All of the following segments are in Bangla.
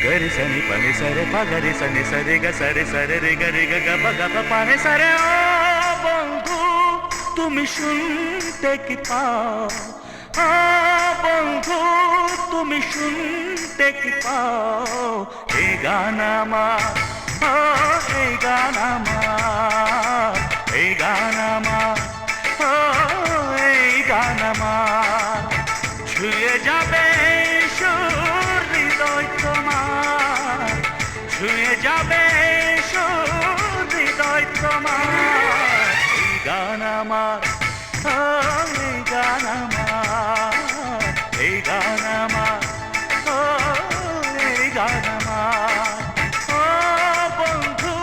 गरि सनि पनि सरे पगरि सनि सरे ग सरे सरे रे ग रे ग ग प ग प पाने सरे ও বন্ধু তুমি শুনতে কি পাও ও বন্ধু তুমি শুনতে কি পাও এই গান আমার ও এই গান আমার এই গান আমার ও এই গান আমার ছুঁয়ে যাবে সুর হৃদয় তোমার ছুঁয়ে যাবে সুর হৃদয় তোমার এই গান আমার ও এই গান আমার এই গান আমার ও এই গান আমার ও বন্ধু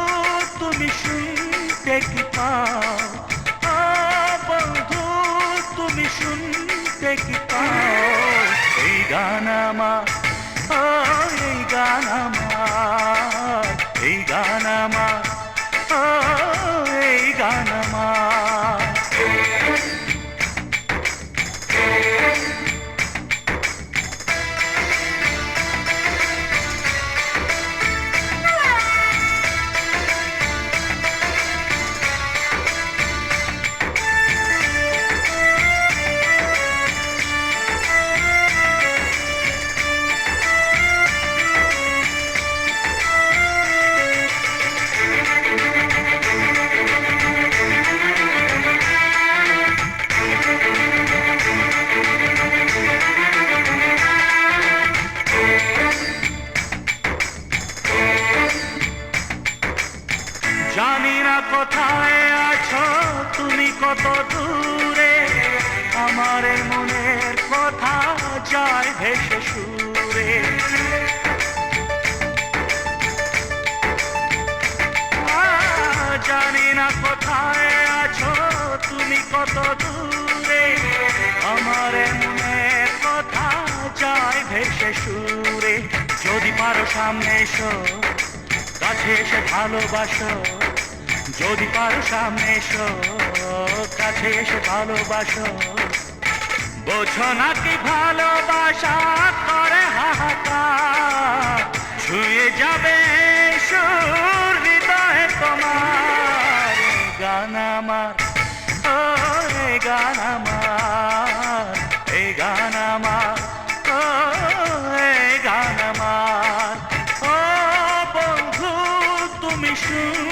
তুমি শুনতে কি পাও ও বন্ধু তুমি শুনতে কি পাও এই গান আমার ও এই গান আমার এই গান আমার ও এই গান আমার জানি না কোথায় আছো তুমি কত দূরে আমার এই মনের কথা যায় ভেসে সুরে জানি না কোথায় আছো তুমি কত দূরে আমার এই মনের কথা যায় ভেসে সুরে যদি পারো সামনে এসো কাছে এসে ভালোবাসো যদি পারো সামনে এসো কাছে এসে ভালোবাসো বোঝো না কি ভালোবাসা করে হাহাকার ছুঁয়ে যাবে সুর হৃদয় তোমার এই গান আমার ও এই গান আমার এই গান আমার ও এই গান আমার ও বন্ধু তুমি শুন